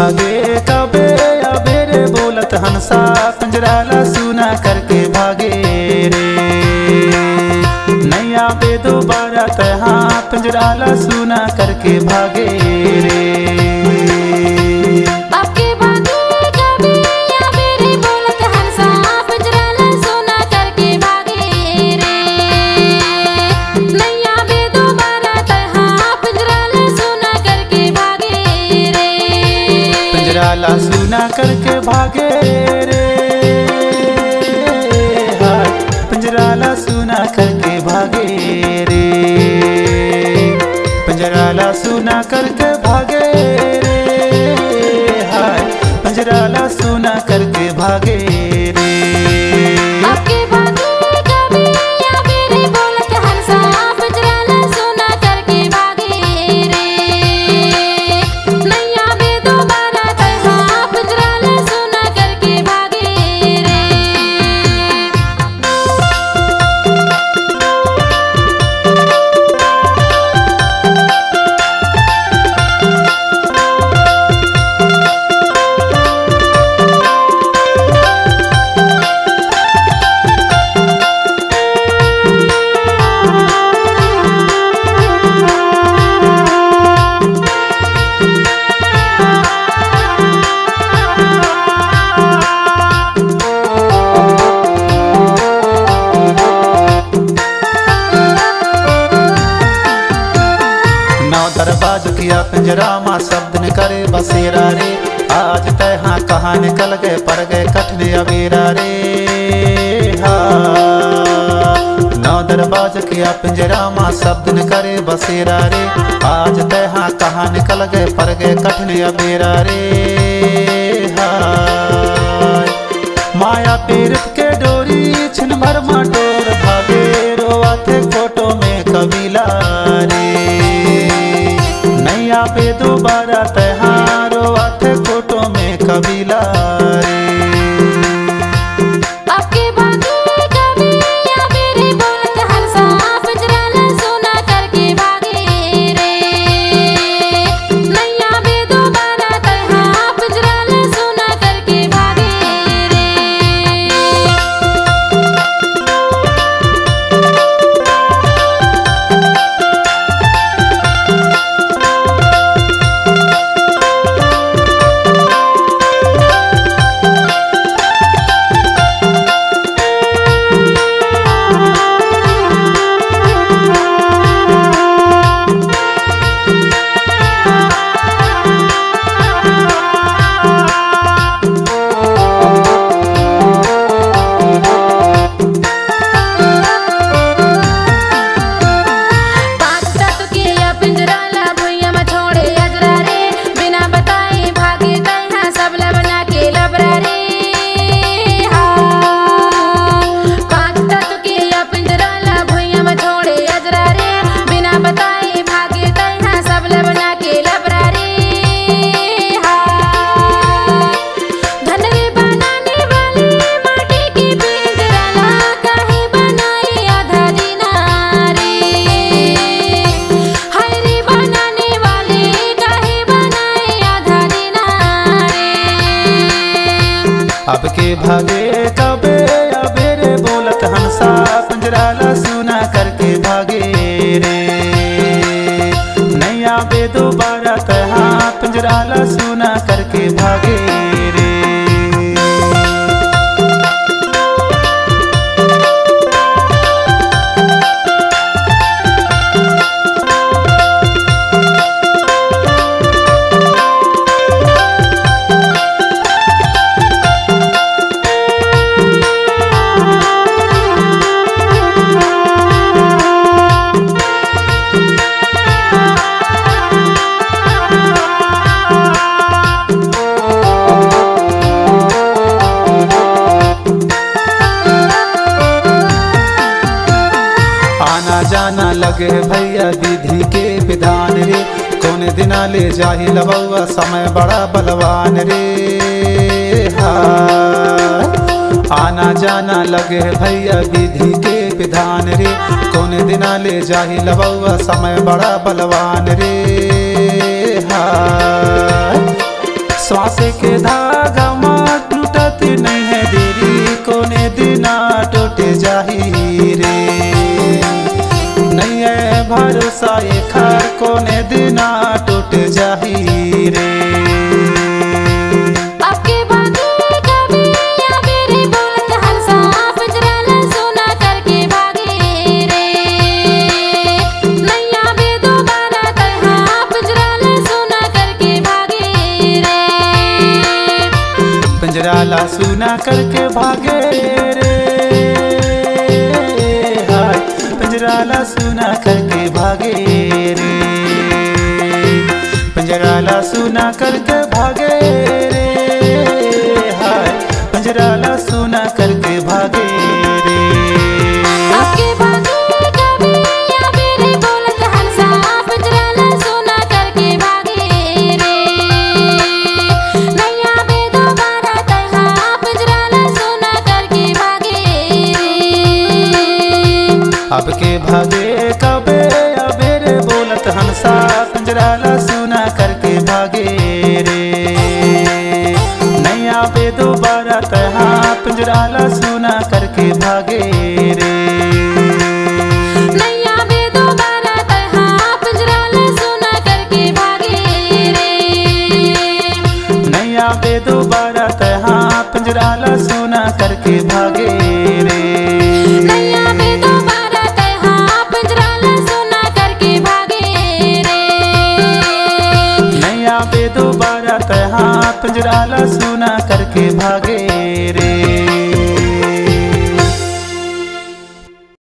भागे कबे अबेरे बोलत हंसा पिंजरा ला सुना करके भागे रे। नहीं आवे दोबारा तहाँ पिंजरा ला सुना करके भागे रे। ला सुना करके भागे रे। हाय पिंजरा ला सुना करके भागे रे। पिंजरा ला सुना करके भागे रे। हाय पिंजरा ला सुना करके भागे रे। दरबाज किया पिंजरा माँ शब्द न करे बसेरा रे। आज तहाँ कहाँ निकल गए पड़ गए कठिन अबेरा रे। नौ दरबाज किया पिंजरा माँ शब्द न करे बसेरा रे। आज तहाँ कहाँ निकल गए पड़ गए कठिन अबेरा रे। माया पीरत के डोरी छिन भर माटोर भागे रोआ थे फोटो में कबीला रे। नहीं आवे दोबारा तहाँ रोआ थे फोटो में कबीला रे। अब के भागे कबे अबेरे बोलत हंसा पिंजरा ला सुना करके भागे रे। नहीं आवे दोबारा तहाँ पिंजरा ला सुना करके भागे रे। जाना लगे भैया विधि के विधान रे। कौन दिना ले जाहि लबुआ समय बड़ा बलवान रे। आना जाना लगे भैया विधि के विधान रे। कौन दिना ले जाहि लबुआ समय बड़ा बलवान रे। श्वास के धागा माँ टूटत नहीं है देरी कोने दिना टूट जाही रे नहीं है भरोसा ये खर कोने दिना टूट जाही रे पिंजराला सुना करके भागे रे हाय पिंजराला सुना करके भागे रे पिंजराला सुना करके भागे रे हाय पिंजराला सुना करके भागे रे अब के भागे कबे अबेरे बोलत हंसा पिंजराला सुना करके भागे रे नहीं आवे दोबारा तहाँ पिंजराला सुना करके भागे रे नहीं आवे दोबारा तहाँ पिंजराला सुना करके भागे रे नहीं आवे दोबारा तहाँ पिंजराला सुना करके भागे रे नहीं आवे दोबारा तहाँ पिंजराला सुना करके भागे रे नहीं आवे दोबारा तहाँ पिंजराला सुना करके भागे रे।